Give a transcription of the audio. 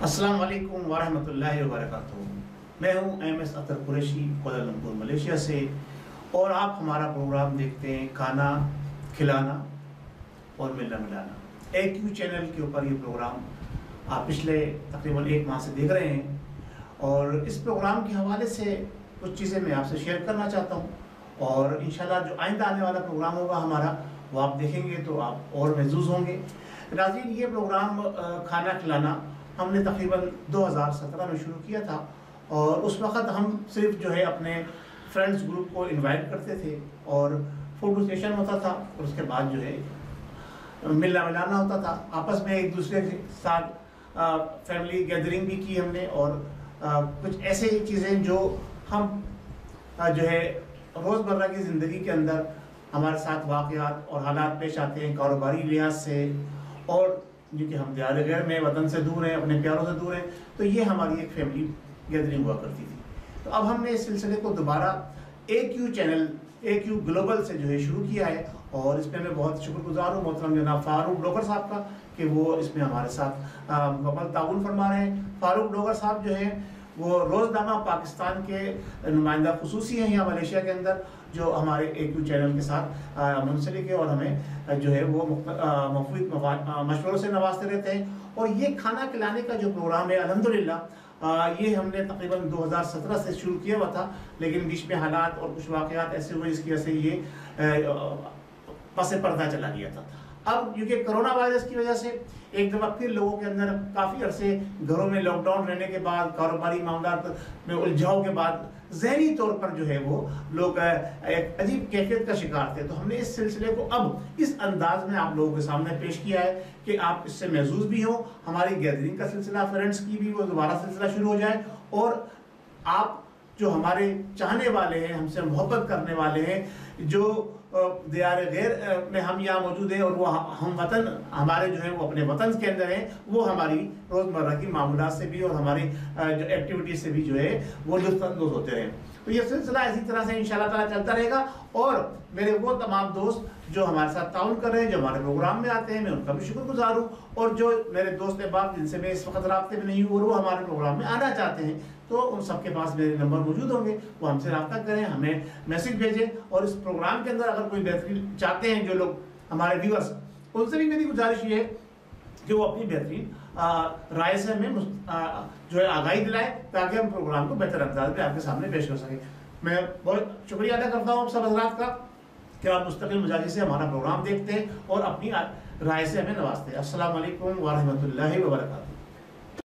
السلام علیکم ورحمۃ اللہ وبرکاتہ۔ میں ہوں MS اطہر قریشی، کوالالمپور ملیشیا سے، اور آپ ہمارا پروگرام دیکھتے ہیں کھانا کھلانا اور ملنا ملانا۔ AQ چینل کے اوپر یہ پروگرام آپ پچھلے تقریباً 1 ماہ سے دیکھ رہے ہیں، اور اس پروگرام کے حوالے سے کچھ چیزیں میں آپ سے شیئر کرنا چاہتا ہوں، اور انشاءاللہ جو آئندہ آنے والا پروگرام ہوگا ہمارا وہ آپ دیکھیں گے تو آپ اور محظوظ ہوں گے۔ ناظرین، یہ پروگرام کھانا کھلانا ہم نے تقریباً 2017 میں شروع کیا تھا، اور اس وقت ہم صرف جو ہے اپنے فرینڈس گروپ کو انوائٹ کرتے تھے، اور فوٹو سیشن ہوتا تھا، اور اس کے بعد جو ہے ملنا ملانا ہوتا تھا آپس میں، ایک دوسرے کے ساتھ فیملی گیدرنگ بھی کی ہم نے، اور کچھ ایسے چیزیں جو ہم جو ہے روزمرہ کی زندگی کے اندر ہمارے ساتھ واقعات اور حالات پیش آتے ہیں کاروباری لحاظ سے، اور کیونکہ ہم دیار غیر میں وطن سے دور ہیں، اپنے پیاروں سے دور ہیں، تو یہ ہماری ایک فیملی گیدرنگ ہوا کرتی تھی۔ تو اب ہم نے اس سلسلے کو دوبارہ AQ چینل AQ گلوبل سے جو ہے شروع کیا ہے، اور اس میں میں بہت شکر گزار ہوں محترم جناب فاروق ڈوگر صاحب کا کہ وہ اس میں ہمارے ساتھ مکمل تعاون فرما رہے ہیں۔ فاروق ڈوگر صاحب جو ہیں وہ روزنامہ پاکستان کے نمائندہ خصوصی ہیں یہاں ملیشیا کے اندر، جو ہمارے AQ چینل کے ساتھ منسلک ہے، اور ہمیں جو ہے وہ مفید مشوروں سے نوازتے رہتے ہیں۔ اور یہ کھانا کھلانے کا جو پروگرام ہے الحمدللہ یہ ہم نے تقریباً 2017 سے شروع کیا ہوا تھا، لیکن بیچ میں حالات اور کچھ واقعات ایسے ہوئے جس کی وجہ سے یہ پس پردہ چلا گیا تھا۔ اب کیونکہ کرونا وائرس کی وجہ سے ایک دفعہ پھر لوگوں کے اندر کافی عرصے گھروں میں لاک ڈاؤن رہنے کے بعد، کاروباری معاملات میں الجھاؤ کے بعد، ذہنی طور پر جو ہے وہ لوگ ایک عجیب کیفیت کا شکار تھے۔ تو ہم نے اس سلسلے کو اب اس انداز میں آپ لوگوں کے سامنے پیش کیا ہے کہ آپ اس سے محظوظ بھی ہوں، ہماری گیدرنگ کا سلسلہ فرینڈس کی بھی وہ دوبارہ سلسلہ شروع ہو جائے، اور آپ جو ہمارے چاہنے والے ہیں، ہم سے محبت کرنے والے ہیں، جو دیار غیر میں ہم یہاں موجود ہیں، اور وہ ہم وطن ہمارے جو ہیں وہ اپنے وطن کے اندر ہیں، وہ ہماری روزمرہ کی معمولات سے بھی اور ہماری جو ایکٹیویٹیز سے بھی جو ہے وہ لطف اندوز ہوتے رہیں۔ تو یہ سلسلہ اسی طرح سے انشاءاللہ تعالیٰ چلتا رہے گا، اور میرے وہ تمام دوست جو ہمارے ساتھ تعاون کر رہے ہیں، جو ہمارے پروگرام میں آتے ہیں، میں ان کا بھی شکر گزار ہوں، اور جو میرے دوست احباب جن سے میں اس وقت رابطے میں نہیں ہوں اور وہ ہمارے پروگرام میں آنا چاہتے ہیں، تو ان سب کے پاس میرے نمبر موجود ہوں گے، وہ ہم سے رابطہ کریں، ہمیں میسج بھیجیں، اور اس پروگرام کے اندر اگر کوئی بہترین چاہتے ہیں جو لوگ ہمارے ویورز، ان سے بھی میری گزارش یہ ہے کہ وہ اپنی بہترین رائے سے ہمیں جو ہے آگاہی دلائیں، تاکہ ہم پروگرام کو بہتر انداز میں آپ کے سامنے پیش کر سکیں۔ میں بہت شکریہ ادا کرتا ہوں آپ سب حضرات کا کہ آپ مستقل مزاجی سے ہمارا پروگرام دیکھتے ہیں اور اپنی رائے سے ہمیں نوازتے ہیں۔ السلام علیکم ورحمۃ اللہ وبرکاتہ۔